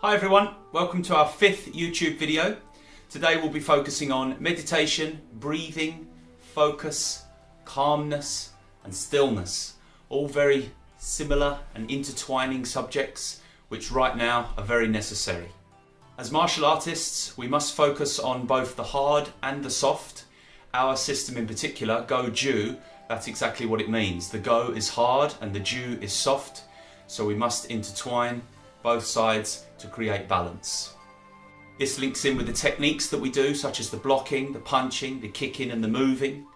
Hi everyone, welcome to our 5th YouTube video. Today we'll be focusing on meditation, breathing, focus, calmness and stillness. All very similar and intertwining subjects which right now are very necessary. As martial artists, we must focus on both the hard and the soft. Our system in particular, Goju, that's exactly what it means. The Go is hard and the Ju is soft, so we must intertwine both sides to create balance. This links in with the techniques that we do, such as the blocking, the punching, the kicking and the moving,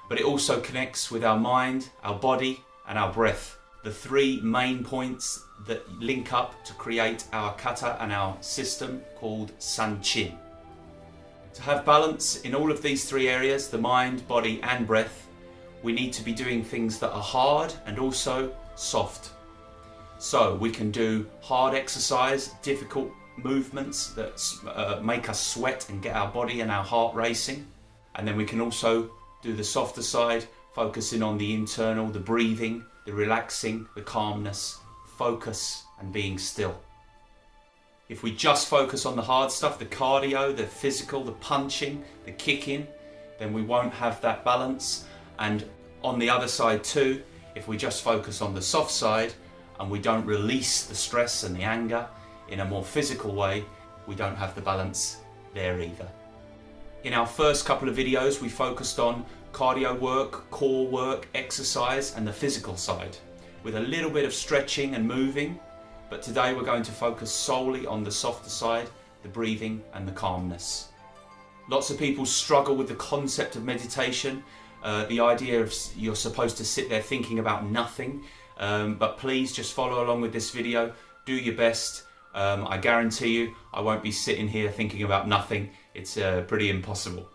but it also connects with our mind, our body and our breath. The 3 main points that link up to create our kata and our system called Sanchin. To have balance in all of these 3 areas, the mind, body and breath, we need to be doing things that are hard and also soft. So we can do hard exercise, difficult movements that make us sweat and get our body and our heart racing. And then we can also do the softer side, focusing on the internal, the breathing, the relaxing, the calmness, focus and being still. If we just focus on the hard stuff, the cardio, the physical, the punching, the kicking, then we won't have that balance. And on the other side too, if we just focus on the soft side, and we don't release the stress and the anger in a more physical way, we don't have the balance there either. In our first couple of videos, we focused on cardio work, core work, exercise, and the physical side, with a little bit of stretching and moving. But today we're going to focus solely on the softer side, the breathing and the calmness. Lots of people struggle with the concept of meditation, the idea of you're supposed to sit there thinking about nothing. But please just follow along with this video, do your best. I guarantee you I won't be sitting here thinking about nothing. It's pretty impossible.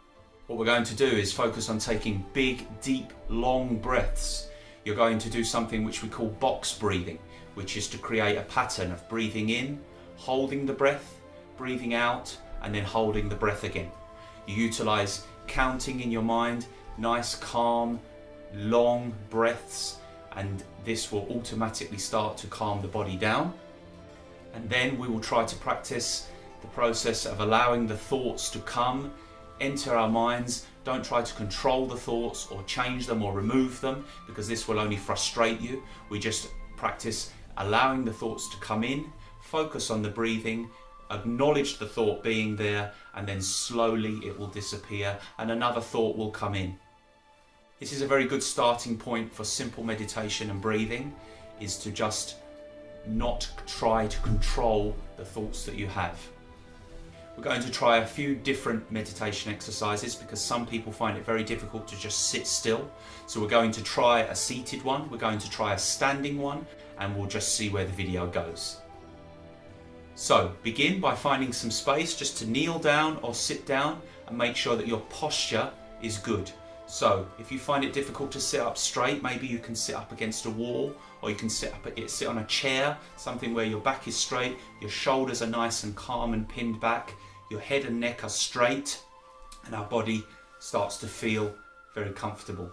What we're going to do is focus on taking big, deep, long breaths. You're going to do something which we call box breathing, which is to create a pattern of breathing in, holding the breath, breathing out, and then holding the breath again. You utilize counting in your mind, nice, calm, long breaths, and this will automatically start to calm the body down. And then we will try to practice the process of allowing the thoughts to come, enter our minds. Don't try to control the thoughts or change them or remove them, because this will only frustrate you. We just practice allowing the thoughts to come in, focus on the breathing, acknowledge the thought being there, and then slowly it will disappear and another thought will come in. This is a very good starting point for simple meditation and breathing, is to just not try to control the thoughts that you have. We're going to try a few different meditation exercises because some people find it very difficult to just sit still. So we're going to try a seated one, we're going to try a standing one, and we'll just see where the video goes. So begin by finding some space just to kneel down or sit down and make sure that your posture is good. So if you find it difficult to sit up straight, maybe you can sit up against a wall, or you can sit on a chair, something where your back is straight, your shoulders are nice and calm and pinned back, your head and neck are straight, and our body starts to feel very comfortable.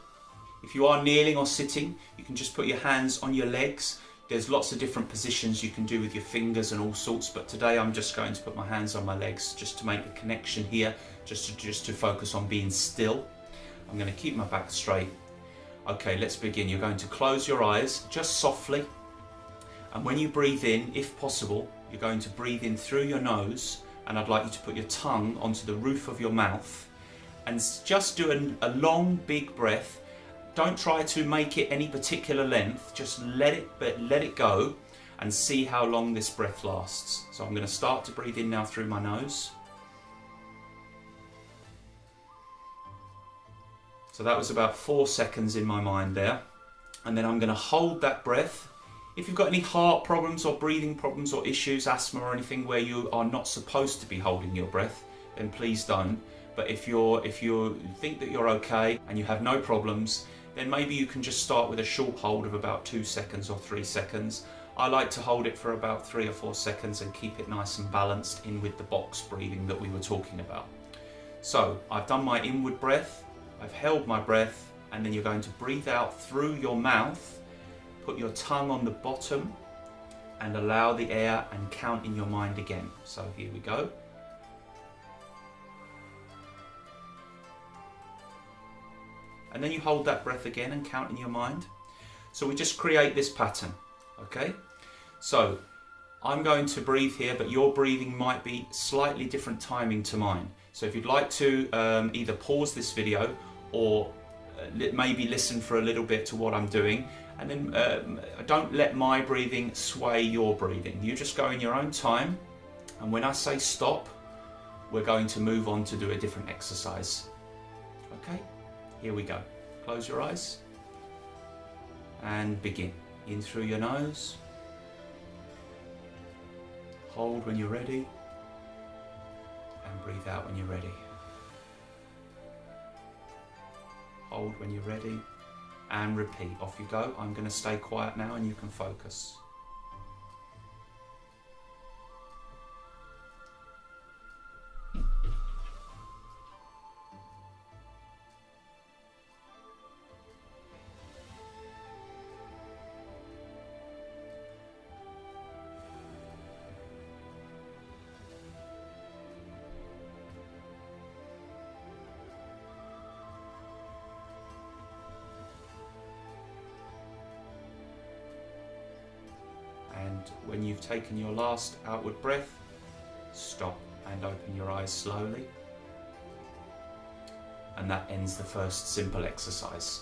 If you are kneeling or sitting, you can just put your hands on your legs. There's lots of different positions you can do with your fingers and all sorts, but today I'm just going to put my hands on my legs just to make the connection here, just to focus on being still. I'm going to keep my back straight. Okay, let's begin. You're going to close your eyes just softly, and when you breathe in, if possible, you're going to breathe in through your nose, and I'd like you to put your tongue onto the roof of your mouth and just do a long big breath. Don't try to make it any particular length, just let it go and see how long this breath lasts. So I'm going to start to breathe in now through my nose. So that was about 4 seconds in my mind there. And then I'm going to hold that breath. If you've got any heart problems or breathing problems or issues, asthma or anything where you are not supposed to be holding your breath, then please don't. But if you think that you're okay and you have no problems, then maybe you can just start with a short hold of about 2 seconds or 3 seconds. I like to hold it for about 3 or 4 seconds and keep it nice and balanced in with the box breathing that we were talking about. So I've done my inward breath. I've held my breath, and then you're going to breathe out through your mouth, put your tongue on the bottom and allow the air and count in your mind again. So here we go. And then you hold that breath again and count in your mind. So we just create this pattern, okay? So I'm going to breathe here, but your breathing might be slightly different timing to mine. So if you'd like to either pause this video or maybe listen for a little bit to what I'm doing, and then don't let my breathing sway your breathing. You just go in your own time, and when I say stop, we're going to move on to do a different exercise. Okay? Here we go. Close your eyes and begin. In through your nose. Hold when you're ready. And breathe out when you're ready. Hold when you're ready. And repeat. Off you go. I'm going to stay quiet now and you can focus. And when you've taken your last outward breath, stop and open your eyes slowly. And that ends the first simple exercise.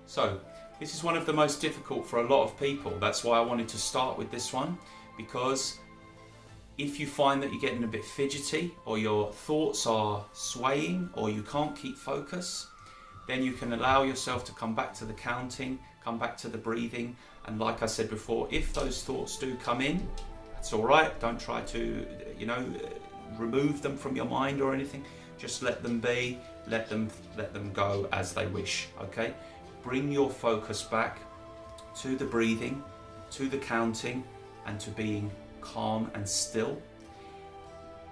So, this is one of the most difficult for a lot of people. That's why I wanted to start with this one, because if you find that you're getting a bit fidgety, or your thoughts are swaying, or you can't keep focus, then you can allow yourself to come back to the counting, come back to the breathing, and like I said before, if those thoughts do come in, that's all right. Don't try to, remove them from your mind or anything. Just let them be, let them go as they wish, okay? Bring your focus back to the breathing, to the counting, and to being calm and still.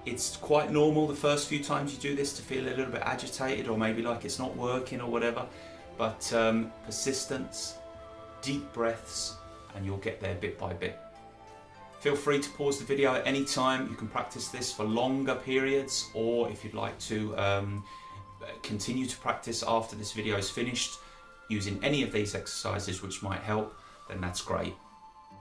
It's quite normal the first few times you do this to feel a little bit agitated or maybe like it's not working or whatever, but persistence, deep breaths, and you'll get there bit by bit. Feel free to pause the video at any time. You can practice this for longer periods, or if you'd like to continue to practice after this video is finished using any of these exercises which might help, then that's great.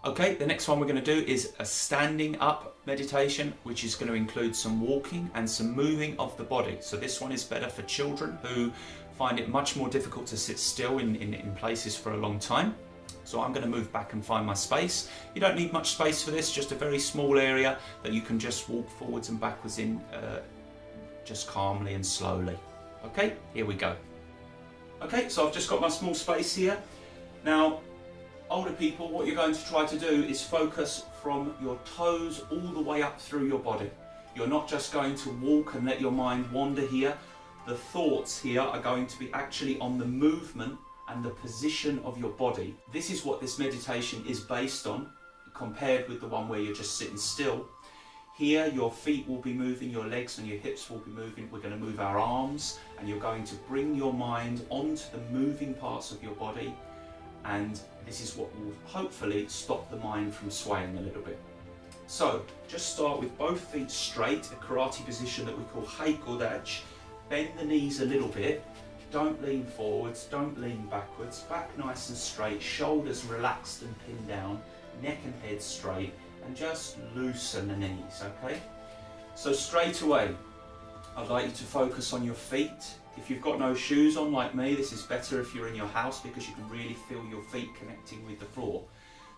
Okay, the next one we're going to do is a standing up meditation, which is going to include some walking and some moving of the body. So this one is better for children who find it much more difficult to sit still in places for a long time. So I'm going to move back and find my space. You don't need much space for this, just a very small area that you can just walk forwards and backwards in just calmly and slowly. Okay, here we go. Okay, so I've just got my small space here. Now, older people, what you're going to try to do is focus from your toes all the way up through your body. You're not just going to walk and let your mind wander here. The thoughts here are going to be actually on the movement and the position of your body. This is what this meditation is based on, compared with the one where you're just sitting still. Here your feet will be moving, your legs and your hips will be moving. We're going to move our arms, and you're going to bring your mind onto the moving parts of your body, and this is what will hopefully stop the mind from swaying a little bit. So just start with both feet straight, a karate position that we call Hei-Godach. Bend the knees a little bit. Don't lean forwards, don't lean backwards. Back nice and straight, shoulders relaxed and pinned down, neck and head straight, and just loosen the knees, okay? So straight away, I'd like you to focus on your feet. If you've got no shoes on like me, this is better if you're in your house because you can really feel your feet connecting with the floor.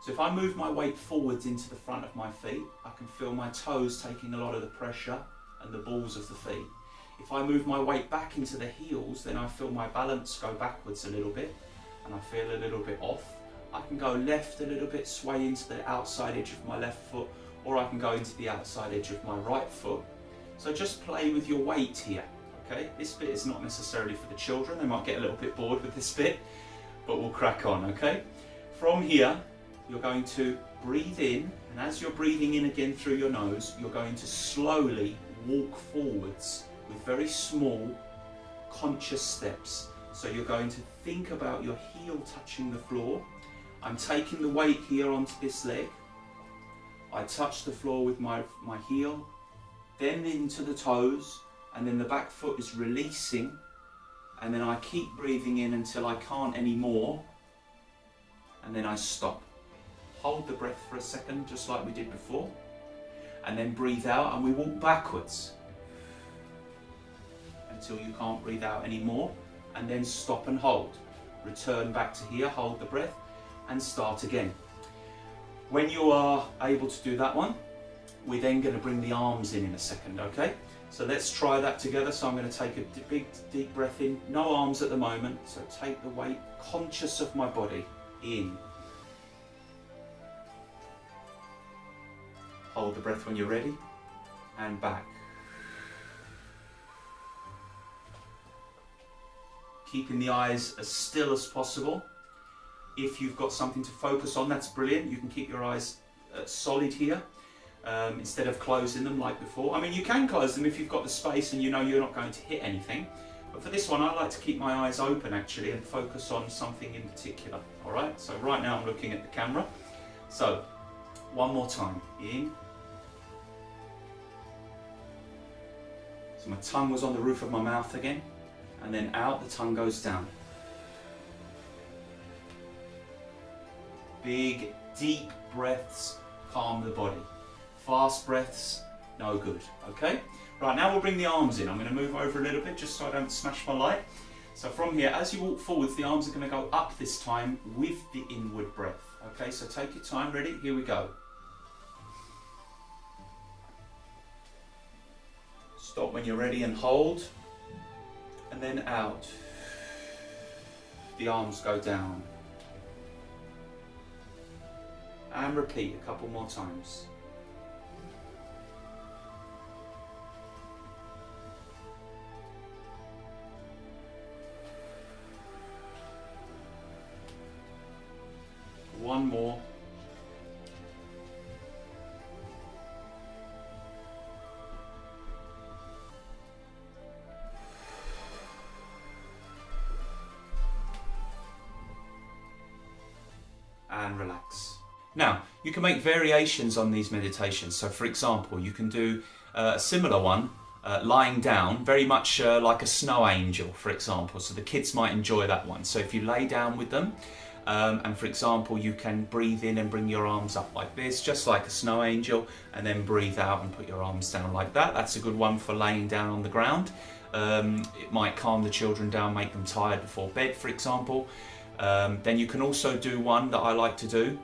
So if I move my weight forwards into the front of my feet, I can feel my toes taking a lot of the pressure and the balls of the feet. If I move my weight back into the heels, then I feel my balance go backwards a little bit and I feel a little bit off. I can go left a little bit, sway into the outside edge of my left foot, or I can go into the outside edge of my right foot. So just play with your weight here, okay? This bit is not necessarily for the children. They might get a little bit bored with this bit, but we'll crack on, okay? From here, you're going to breathe in, and as you're breathing in again through your nose, you're going to slowly walk forwards with very small, conscious steps. So you're going to think about your heel touching the floor. I'm taking the weight here onto this leg, I touch the floor with my heel, then into the toes, and then the back foot is releasing, and then I keep breathing in until I can't anymore, and then I stop. Hold the breath for a second, just like we did before, and then breathe out, and we walk backwards until you can't breathe out anymore, and then stop and hold. Return back to here, hold the breath, and start again. When you are able to do that one, we're then going to bring the arms in a second, okay? So let's try that together. So I'm going to take a big deep breath in, no arms at the moment, so take the weight, conscious of my body, in. Hold the breath when you're ready, and back. Keeping the eyes as still as possible. If you've got something to focus on, that's brilliant. You can keep your eyes solid here instead of closing them like before. I mean, you can close them if you've got the space and you know you're not going to hit anything. But for this one, I like to keep my eyes open actually and focus on something in particular. All right, so right now I'm looking at the camera. So one more time, in. So my tongue was on the roof of my mouth again, and then out, the tongue goes down. Big, deep breaths calm the body. Fast breaths, no good, okay? Right, now we'll bring the arms in. I'm going to move over a little bit just so I don't smash my light. So from here, as you walk forwards, the arms are going to go up this time with the inward breath. Okay, so take your time, ready? Here we go. Stop when you're ready and hold. And then out. The arms go down. And repeat a couple more times. One more. And relax. Now, you can make variations on these meditations. So for example, you can do a similar one lying down, very much like a snow angel, for example. So the kids might enjoy that one. So if you lay down with them, and for example, you can breathe in and bring your arms up like this, just like a snow angel, and then breathe out and put your arms down like that. That's a good one for laying down on the ground. It might calm the children down, make them tired before bed, for example. Then you can also do one that I like to do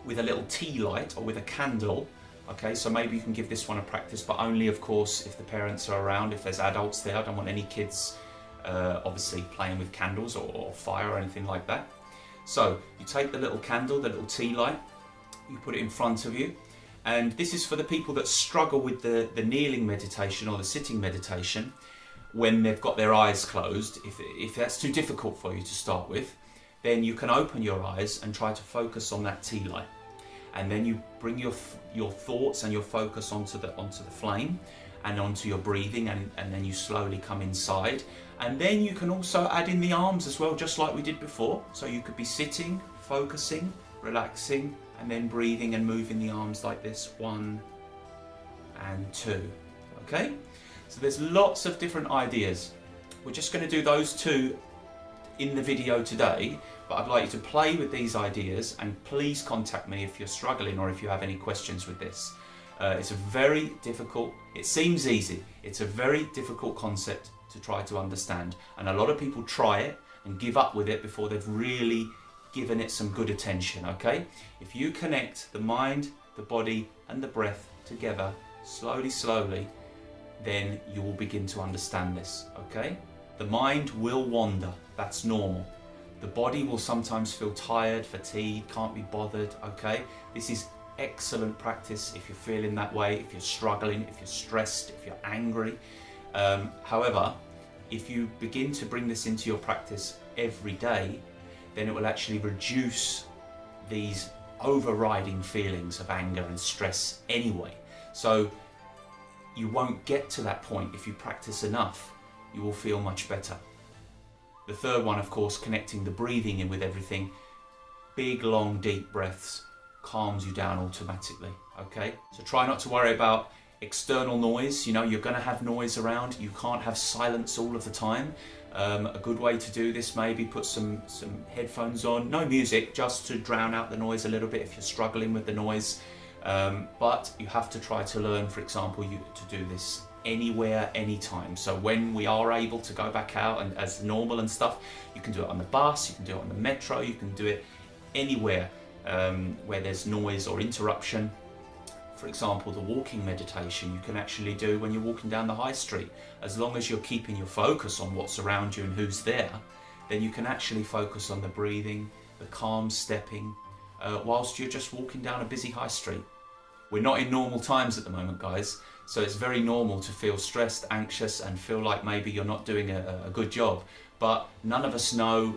with a little tea light or with a candle. Okay, so maybe you can give this one a practice, but only of course if the parents are around. If there's adults there, I don't want any kids obviously playing with candles or fire or anything like that. So you take the little candle, the little tea light, you put it in front of you, and this is for the people that struggle with the kneeling meditation or the sitting meditation when they've got their eyes closed. If that's too difficult for you to start with, then you can open your eyes and try to focus on that tea light, and then you bring your thoughts and your focus onto the flame and onto your breathing, and then you slowly come inside. And then you can also add in the arms as well, just like we did before. So you could be sitting, focusing, relaxing, and then breathing and moving the arms like this, 1 and 2. Okay, so there's lots of different ideas. We're just going to do those two in the video today, but I'd like you to play with these ideas, and please contact me if you're struggling or if you have any questions with this. It's a very difficult, it seems easy, it's a very difficult concept to try to understand, and a lot of people try it and give up with it before they've really given it some good attention. Okay, if you connect the mind, the body and the breath together slowly, then you will begin to understand this. Okay, the mind will wander, that's normal. The body will sometimes feel tired, fatigued, can't be bothered. Okay, this is excellent practice if you're feeling that way, if you're struggling, if you're stressed, if you're angry. However, if you begin to bring this into your practice every day, then it will actually reduce these overriding feelings of anger and stress anyway. So you won't get to that point if you practice enough. You will feel much better. The third one, of course, connecting the breathing in with everything. Big, long, deep breaths. calms you down automatically, okay? So try not to worry about external noise. You know, you're going to have noise around. You can't have silence all of the time. A good way to do this, maybe put some headphones on, no music, just to drown out the noise a little bit if you're struggling with the noise. But you have to try to learn, for example, to do this anywhere, anytime. So when we are able to go back out and as normal and stuff, you can do it on the bus, you can do it on the metro, you can do it anywhere where there's noise or interruption. For example, the walking meditation you can actually do when you're walking down the high street. As long as you're keeping your focus on what's around you and who's there, then you can actually focus on the breathing, the calm stepping, whilst you're just walking down a busy high street. We're not in normal times at the moment, guys, so it's very normal to feel stressed, anxious, and feel like maybe you're not doing a good job. But none of us know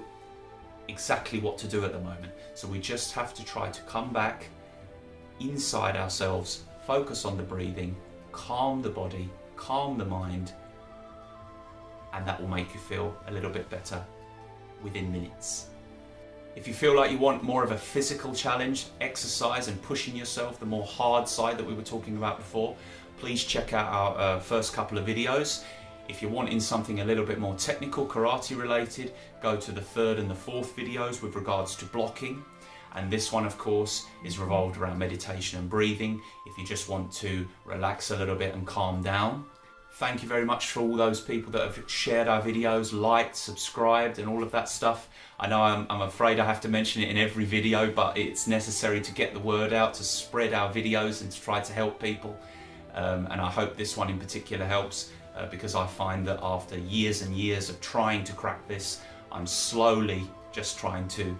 exactly what to do at the moment. So we just have to try to come back inside ourselves, focus on the breathing, calm the body, calm the mind, and that will make you feel a little bit better within minutes. If you feel like you want more of a physical challenge, exercise and pushing yourself, the more hard side that we were talking about before, please check out our first couple of videos. If you're wanting something a little bit more technical, karate related, go to the third and the fourth videos with regards to blocking. And this one, of course, is revolved around meditation and breathing, if you just want to relax a little bit and calm down. Thank you very much for all those people that have shared our videos, liked, subscribed, and all of that stuff. I know I'm afraid I have to mention it in every video, but it's necessary to get the word out, to spread our videos and to try to help people. And I hope this one in particular helps, because I find that after years and years of trying to crack this, I'm slowly just trying to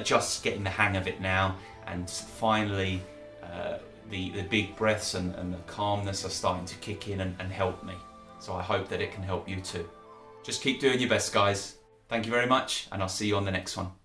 just getting the hang of it now, and finally the big breaths and the calmness are starting to kick in and help me. So I hope that it can help you too. Just keep doing your best, guys. Thank you very much, and I'll see you on the next one.